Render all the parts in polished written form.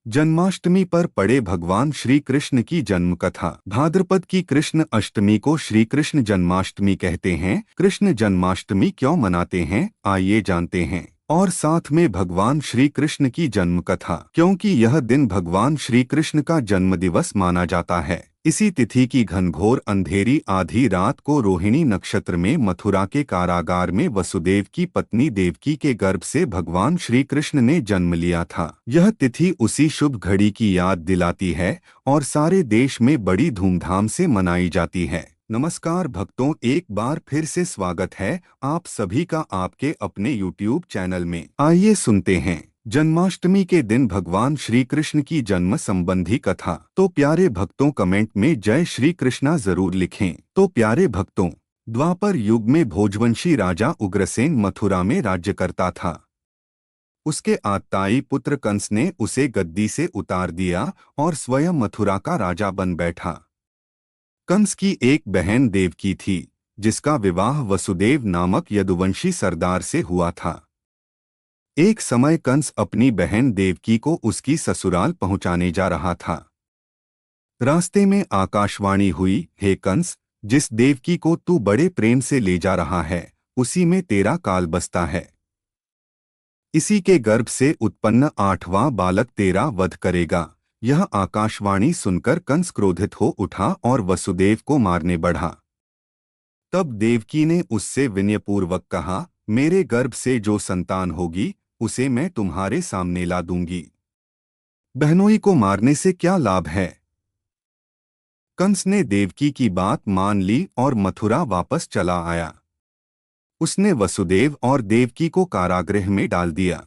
जन्माष्टमी पर पड़े भगवान श्री कृष्ण की जन्म कथा। भाद्रपद की कृष्ण अष्टमी को श्री कृष्ण जन्माष्टमी कहते हैं। कृष्ण जन्माष्टमी क्यों मनाते हैं, आइए जानते हैं। और साथ में भगवान श्री कृष्ण की जन्म कथा, क्योंकि यह दिन भगवान श्री कृष्ण का जन्म दिवस माना जाता है। इसी तिथि की घनघोर अंधेरी आधी रात को रोहिणी नक्षत्र में मथुरा के कारागार में वसुदेव की पत्नी देवकी के गर्भ से भगवान श्री कृष्ण ने जन्म लिया था। यह तिथि उसी शुभ घड़ी की याद दिलाती है और सारे देश में बड़ी धूमधाम से मनाई जाती है। नमस्कार भक्तों, एक बार फिर से स्वागत है आप सभी का आपके अपने YouTube चैनल में। आइए सुनते हैं जन्माष्टमी के दिन भगवान श्री कृष्ण की जन्म संबंधी कथा। तो प्यारे भक्तों, कमेंट में जय श्री कृष्णा जरूर लिखें। तो प्यारे भक्तों, द्वापर युग में भोजवंशी राजा उग्रसेन मथुरा में राज्य करता था। उसके आताई पुत्र कंस ने उसे गद्दी से उतार दिया और स्वयं मथुरा का राजा बन बैठा। कंस की एक बहन देवकी थी, जिसका विवाह वसुदेव नामक यदुवंशी सरदार से हुआ था। एक समय कंस अपनी बहन देवकी को उसकी ससुराल पहुंचाने जा रहा था। रास्ते में आकाशवाणी हुई, हे कंस, जिस देवकी को तू बड़े प्रेम से ले जा रहा है, उसी में तेरा काल बसता है। इसी के गर्भ से उत्पन्न 8वां बालक तेरा वध करेगा। यह आकाशवाणी सुनकर कंस क्रोधित हो उठा और वसुदेव को मारने बढ़ा। तब देवकी ने उससे विनयपूर्वक कहा, मेरे गर्भ से जो संतान होगी उसे मैं तुम्हारे सामने ला दूंगी। बहनोई को मारने से क्या लाभ है। कंस ने देवकी की बात मान ली और मथुरा वापस चला आया। उसने वसुदेव और देवकी को कारागृह में डाल दिया।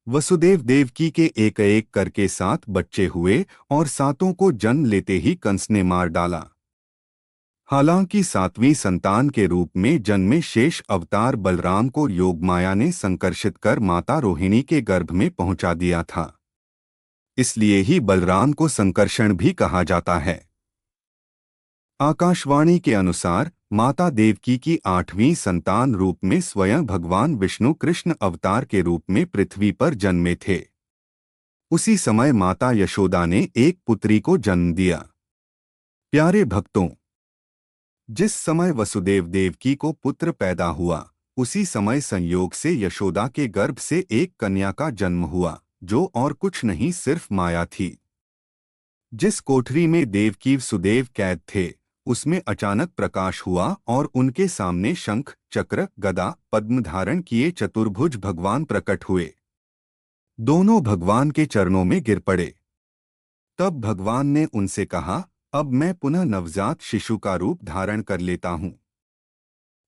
वसुदेव देवकी के एक एक करके 7 बच्चे हुए और 7 को जन्म लेते ही कंस ने मार डाला। हालांकि 7वीं संतान के रूप में जन्मे शेष अवतार बलराम को योगमाया ने संकर्षित कर माता रोहिणी के गर्भ में पहुंचा दिया था। इसलिए ही बलराम को संकर्षण भी कहा जाता है। आकाशवाणी के अनुसार माता देवकी की 8वीं संतान रूप में स्वयं भगवान विष्णु कृष्ण अवतार के रूप में पृथ्वी पर जन्मे थे। उसी समय माता यशोदा ने एक पुत्री को जन्म दिया। प्यारे भक्तों, जिस समय वसुदेव देवकी को पुत्र पैदा हुआ, उसी समय संयोग से यशोदा के गर्भ से एक कन्या का जन्म हुआ, जो और कुछ नहीं सिर्फ माया थी। जिस कोठरी में देवकी सुदेव कैद थे, उसमें अचानक प्रकाश हुआ और उनके सामने शंख, चक्र, गदा, पद्म धारण किए चतुर्भुज भगवान प्रकट हुए। दोनों भगवान के चरणों में गिर पड़े। तब भगवान ने उनसे कहा, अब मैं पुनः नवजात शिशु का रूप धारण कर लेता हूँ।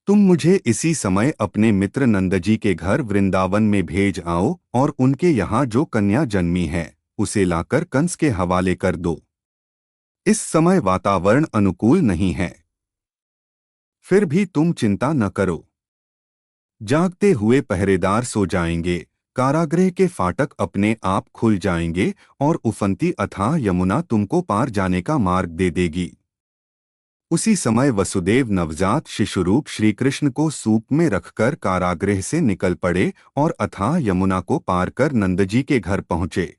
तुम मुझे इसी समय अपने मित्र नंदजी के घर वृंदावन में भेज आओ और उनके यहाँ जो कन्या जन्मी है उसे लाकर कंस के हवाले कर दो। इस समय वातावरण अनुकूल नहीं है। फिर भी तुम चिंता न करो। जागते हुए पहरेदार सो जाएंगे, कारागृह के फाटक अपने आप खुल जाएंगे और उफनती अथाह यमुना तुमको पार जाने का मार्ग दे देगी। उसी समय वसुदेव नवजात शिशुरूप श्रीकृष्ण को सूप में रखकर कारागृह से निकल पड़े और अथाह यमुना को पार कर नंदजी के घर पहुंचे।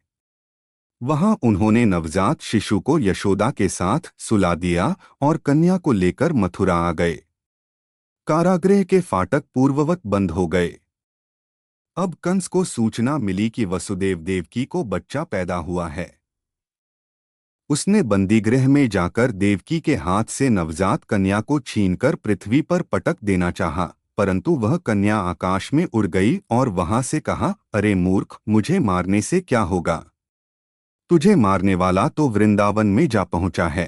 वहां उन्होंने नवजात शिशु को यशोदा के साथ सुला दिया और कन्या को लेकर मथुरा आ गए। कारागृह के फाटक पूर्ववत बंद हो गए। अब कंस को सूचना मिली कि वसुदेव देवकी को बच्चा पैदा हुआ है। उसने बंदीगृह में जाकर देवकी के हाथ से नवजात कन्या को छीनकर पृथ्वी पर पटक देना चाहा, परंतु वह कन्या आकाश में उड़ गई और वहां से कहा, अरे मूर्ख, मुझे मारने से क्या होगा। तुझे मारने वाला तो वृंदावन में जा पहुंचा है।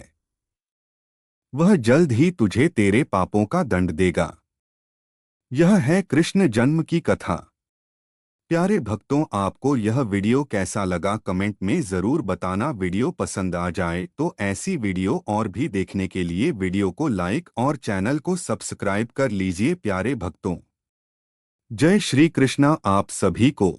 वह जल्द ही तुझे तेरे पापों का दंड देगा। यह है कृष्ण जन्म की कथा। प्यारे भक्तों, आपको यह वीडियो कैसा लगा कमेंट में ज़रूर बताना। वीडियो पसंद आ जाए तो ऐसी वीडियो और भी देखने के लिए वीडियो को लाइक और चैनल को सब्सक्राइब कर लीजिए। प्यारे भक्तों, जय श्री कृष्णा आप सभी को।